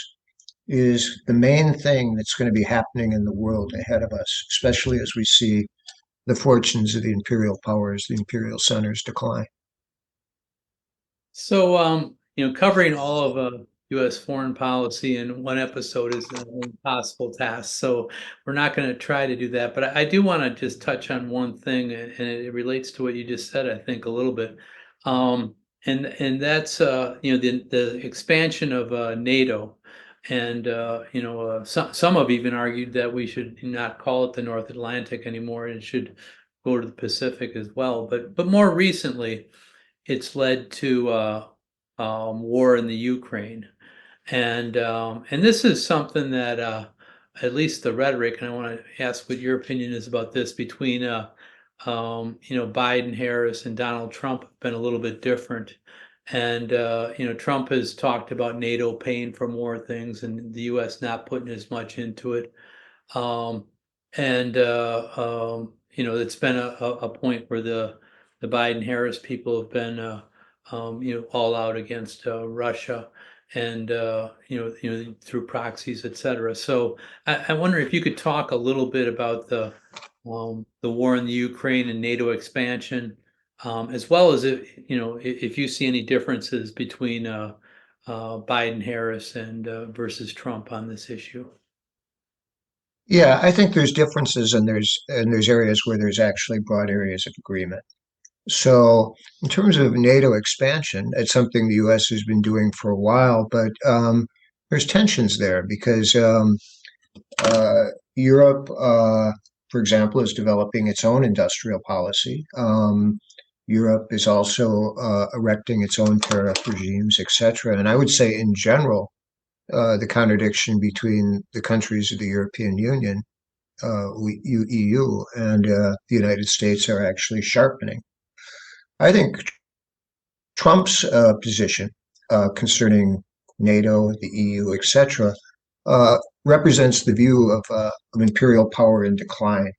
is the main thing that's going to be happening in the world ahead of us, especially as we see the fortunes of the imperial powers, the imperial centers decline. So, covering all of U.S. foreign policy in one episode is an impossible task. So we're not going to try to do that. But I do want to just touch on one thing, and it relates to what you just said, I think, a little bit. And that's the expansion of NATO. And some have even argued that we should not call it the North Atlantic anymore, and it should go to the Pacific as well. But more recently, it's led to war in the Ukraine, and this is something that at least the rhetoric, and I want to ask what your opinion is about this, between Biden, Harris, and Donald Trump have been a little bit different. And Trump has talked about NATO paying for more things and the U.S. not putting as much into it. Um, and it's been a point where the Biden Harris people have been all out against Russia, and through proxies, etc. So I wonder if you could talk a little bit about the war in the Ukraine and NATO expansion, as well as if you see any differences between Biden, Harris, and versus Trump on this issue. Yeah, I think there's differences and there's areas where there's actually broad areas of agreement. So in terms of NATO expansion, it's something the U.S. has been doing for a while, but there's tensions there because uh, Europe, for example, is developing its own industrial policy. Europe is also erecting its own tariff regimes, etc. And I would say, in general, the contradiction between the countries of the European Union, EU, and the United States are actually sharpening. I think Trump's position concerning NATO, the EU, etc., represents the view of imperial power in decline,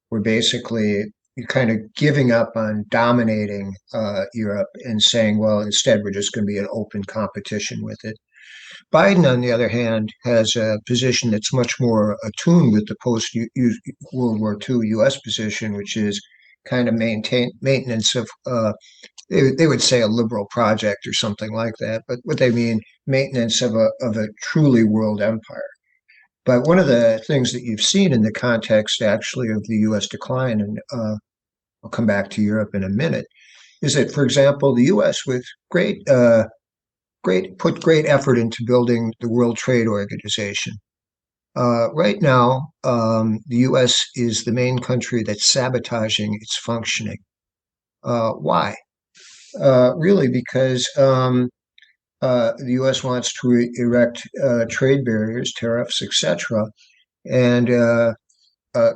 where basically you're kind of giving up on dominating Europe and saying, well, instead we're just going to be an open competition with it. Biden, on the other hand, has a position that's much more attuned with the post-World War II U.S. position, which is kind of maintenance of they would say a liberal project or something like that, but what they mean maintenance of a truly world empire. But one of the things that you've seen in the context actually of the U.S. decline, and I'll come back to Europe in a minute, is that, for example, the U.S. with put great effort into building the World Trade Organization. Right now, the U.S. is the main country that's sabotaging its functioning. Why? Really, because the U.S. wants to erect trade barriers, tariffs, etc., and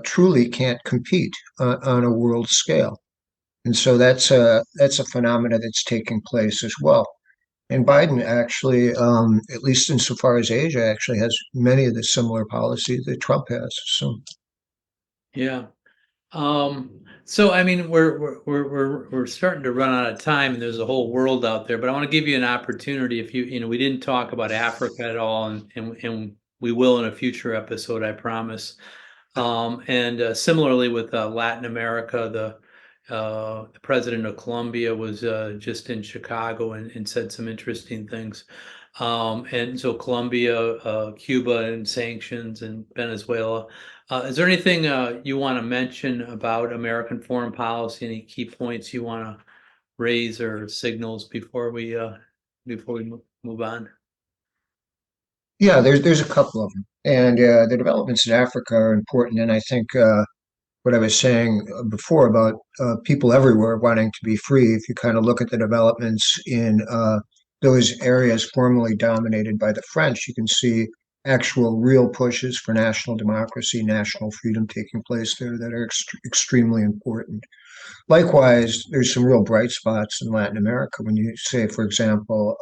truly can't compete on a world scale. And so that's a phenomena that's taking place as well. And Biden actually, at least insofar as Asia, actually has many of the similar policies that Trump has. So Yeah. So I mean, we're starting to run out of time, and there's a whole world out there. But I want to give you an opportunity. If we didn't talk about Africa at all, and we will in a future episode, I promise. And similarly with Latin America, the president of Colombia was just in Chicago and said some interesting things. And so Colombia, Cuba, and sanctions, and Venezuela. Is there anything you want to mention about American foreign policy? Any key points you want to raise or signals before we move on? yeah, there's a couple of them, and the developments in Africa are important. And I think what I was saying before about people everywhere wanting to be free, if you kind of look at the developments in those areas formerly dominated by the French, you can see actual real pushes for national democracy, national freedom taking place there that are extremely important. Likewise, there's some real bright spots in Latin America when you say, for example,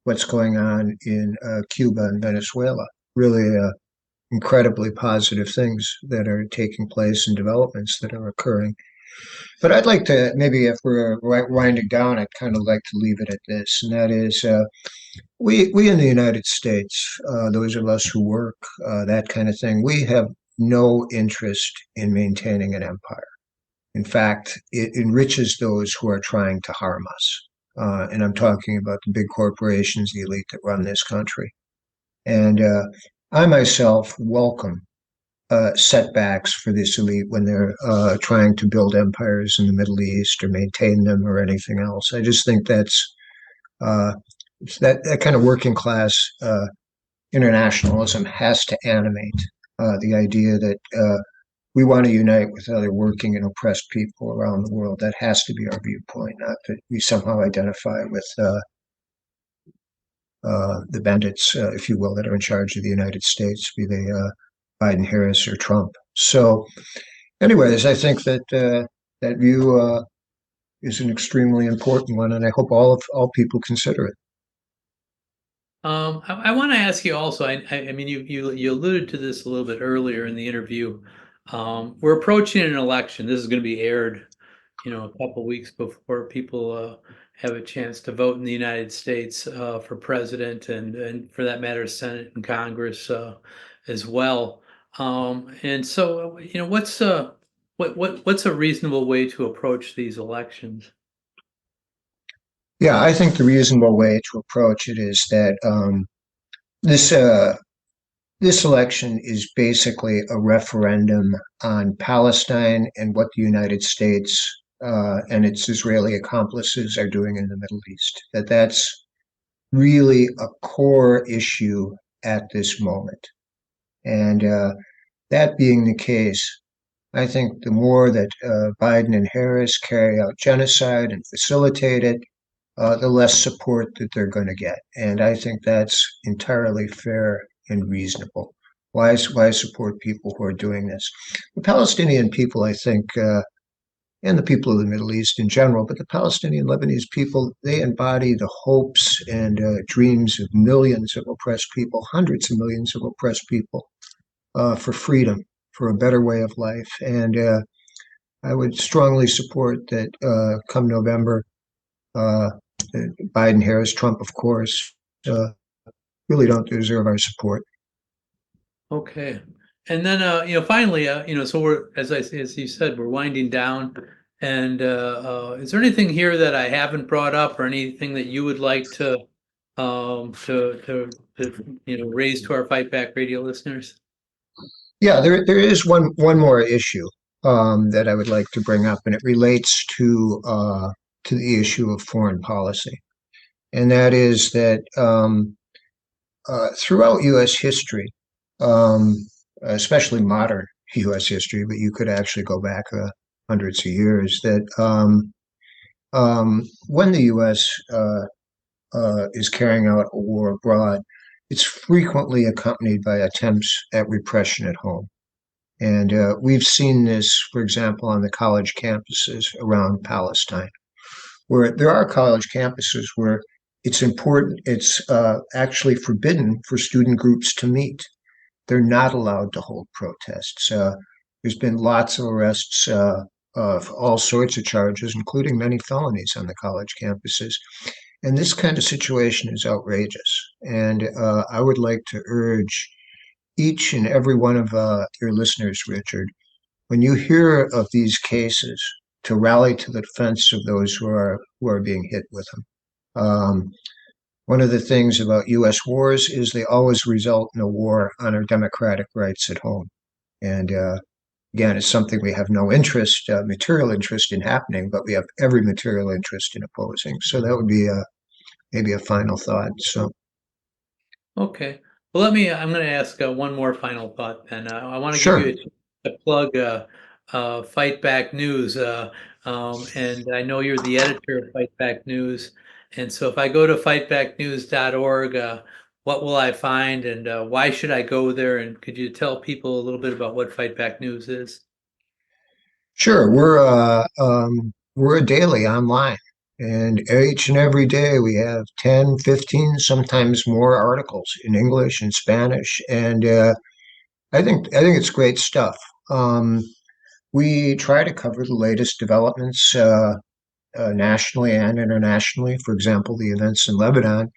what's going on in Cuba and Venezuela. Really incredibly positive things that are taking place and developments that are occurring. But I'd like to, maybe if we're winding down, I'd kind of like to leave it at this, and that is we in the United States, those of us who work, that kind of thing, we have no interest in maintaining an empire. In fact, it enriches those who are trying to harm us. And I'm talking about the big corporations, the elite that run this country. And I myself welcome setbacks for this elite when they're trying to build empires in the Middle East or maintain them or anything else. I just think that's uh, that kind of working class internationalism has to animate the idea that we want to unite with other working and oppressed people around the world. That has to be our viewpoint, not that we somehow identify with the bandits, if you will, that are in charge of the United States, be they Biden, Harris, or Trump. So, anyways, I think that that view is an extremely important one, and I hope all people consider it. I want to ask you also. I mean, you alluded to this a little bit earlier in the interview. We're approaching an election. This is going to be aired a couple weeks before people have a chance to vote in the United States for president and for that matter, Senate and Congress as well. And so, what's a reasonable way to approach these elections? Yeah, I think the reasonable way to approach it is that this this election is basically a referendum on Palestine and what the United States and its Israeli accomplices are doing in the Middle East. That's really a core issue at this moment. And that being the case, I think the more that Biden and Harris carry out genocide and facilitate it, the less support that they're going to get. And I think that's entirely fair and reasonable. Why support people who are doing this? The Palestinian people, I think, and the people of the Middle East in general, but the Palestinian Lebanese people, they embody the hopes and dreams of millions of oppressed people, hundreds of millions of oppressed people, for freedom, for a better way of life. And I would strongly support that come November, Biden, Harris, Trump, of course, really don't deserve our support. Okay. And then, finally, so as you said, we're winding down. And is there anything here that I haven't brought up, or anything that you would like to raise to our Fight Back Radio listeners? Yeah, there is one more issue that I would like to bring up, and it relates to the issue of foreign policy, and that is that throughout U.S. history, um, especially modern U.S. history, but you could actually go back hundreds of years, that when the U.S. Is carrying out a war abroad, it's frequently accompanied by attempts at repression at home. And we've seen this, for example, on the college campuses around Palestine, where there are college campuses where it's important, it's actually forbidden for student groups to meet. They're not allowed to hold protests. There's been lots of arrests of all sorts of charges, including many felonies on the college campuses. And this kind of situation is outrageous. And I would like to urge each and every one of your listeners, Richard, when you hear of these cases, to rally to the defense of those who are being hit with them. One of the things about U.S. wars is they always result in a war on our democratic rights at home. And again, it's something we have no interest, material interest in happening, but we have every material interest in opposing. So that would be maybe a final thought. So, Okay. Well, I'm going to ask one more final thought then. I want to give sure. you a chance to plug Fight Back News. And I know you're the editor of Fight Back News. And so if I go to fightbacknews.org, what will I find, and why should I go there? And could you tell people a little bit about what Fight Back News is? Sure. We're a daily online, and each and every day we have 10, 15, sometimes more articles in English and Spanish, and I think it's great stuff. We try to cover the latest developments nationally and internationally. For example, the events in Lebanon,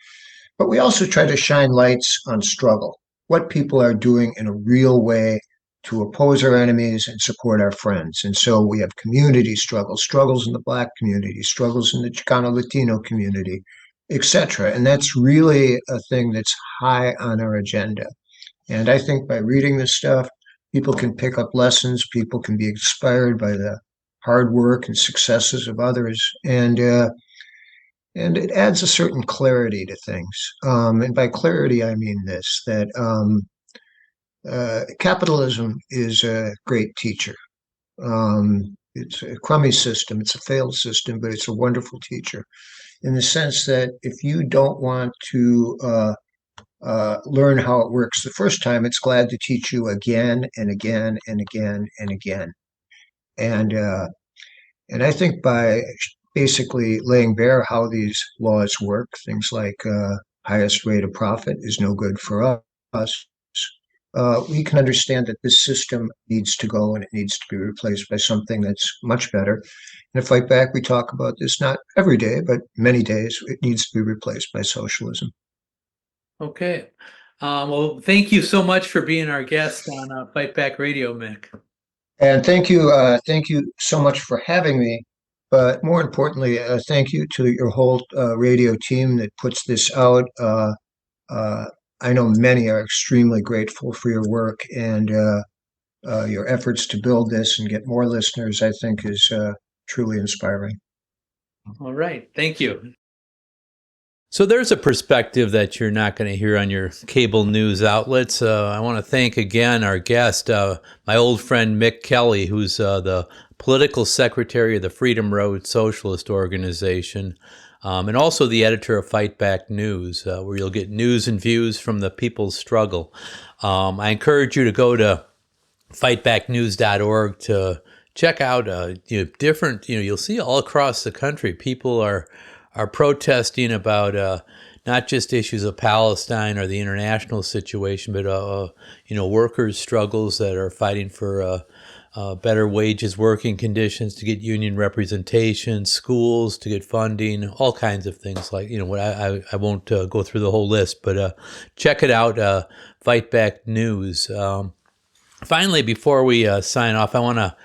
but we also try to shine lights on struggle, what people are doing in a real way to oppose our enemies and support our friends. And so we have community struggles, struggles in the Black community, struggles in the Chicano Latino community, etc. And that's really a thing that's high on our agenda. And I think by reading this stuff, people can pick up lessons, people can be inspired by the hard work and successes of others. And it adds a certain clarity to things. And by clarity, I mean this, that capitalism is a great teacher. It's a crummy system, it's a failed system, but it's a wonderful teacher in the sense that if you don't want to learn how it works the first time, it's glad to teach you again and again and again and again. And I think by basically laying bare how these laws work, things like highest rate of profit is no good for us. we can understand that this system needs to go and it needs to be replaced by something that's much better. And at Fight Back, we talk about this not every day, but many days. It needs to be replaced by socialism. Okay. Well, thank you so much for being our guest on Fight Back Radio, Mick. And thank you so much for having me. But more importantly, thank you to your whole radio team that puts this out. Uh, I know many are extremely grateful for your work and your efforts to build this and get more listeners, I think, is truly inspiring. All right. Thank you. So there's a perspective that you're not going to hear on your cable news outlets. I want to thank again our guest, my old friend Mick Kelly, who's the political secretary of the Freedom Road Socialist Organization, and also the editor of Fight Back News, where you'll get news and views from the people's struggle. I encourage you to go to fightbacknews.org to check out different, you'll see all across the country, people are protesting about not just issues of Palestine or the international situation, but workers' struggles that are fighting for better wages, working conditions, to get union representation, schools to get funding, all kinds of things. Like I won't go through the whole list, but check it out. Fight Back News. Finally, before we sign off, I want to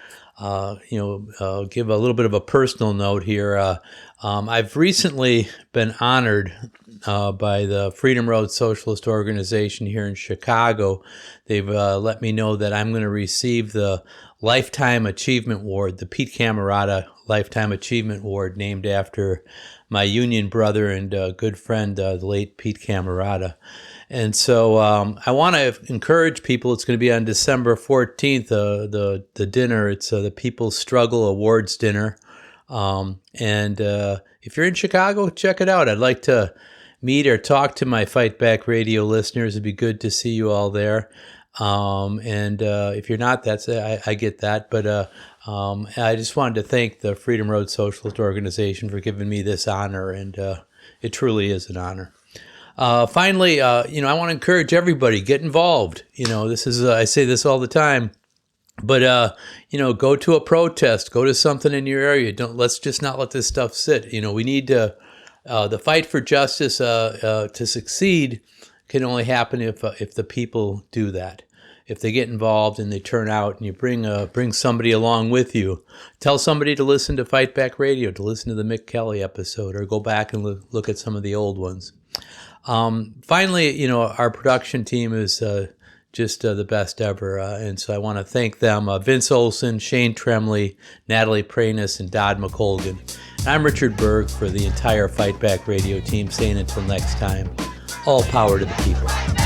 give a little bit of a personal note here. I've recently been honored by the Freedom Road Socialist Organization here in Chicago. They've let me know that I'm going to receive the Lifetime Achievement Award, the Pete Camerata Lifetime Achievement Award, named after my union brother and good friend, the late Pete Camerata. And so I want to encourage people. It's going to be on December 14th, the dinner. It's the People's Struggle Awards dinner. And if you're in Chicago, check it out. I'd like to meet or talk to my Fight Back Radio listeners. It'd be good to see you all there. And if you're not, I get that. But I just wanted to thank the Freedom Road Socialist Organization for giving me this honor, and it truly is an honor. Finally, I want to encourage everybody, get involved. This is, I say this all the time, but, go to a protest, go to something in your area. Let's just not let this stuff sit. We need to, the fight for justice, to succeed can only happen if the people do that. If they get involved and they turn out and you bring somebody along with you. Tell somebody to listen to Fight Back Radio, to listen to the Mick Kelly episode, or go back and look at some of the old ones. Finally, our production team is just the best ever, and so I want to thank them, Vince Olson, Shane Tremley, Natalie Pranis, and Dodd McColgan. And I'm Richard Berg for the entire Fight Back Radio team, saying until next time, all power to the people.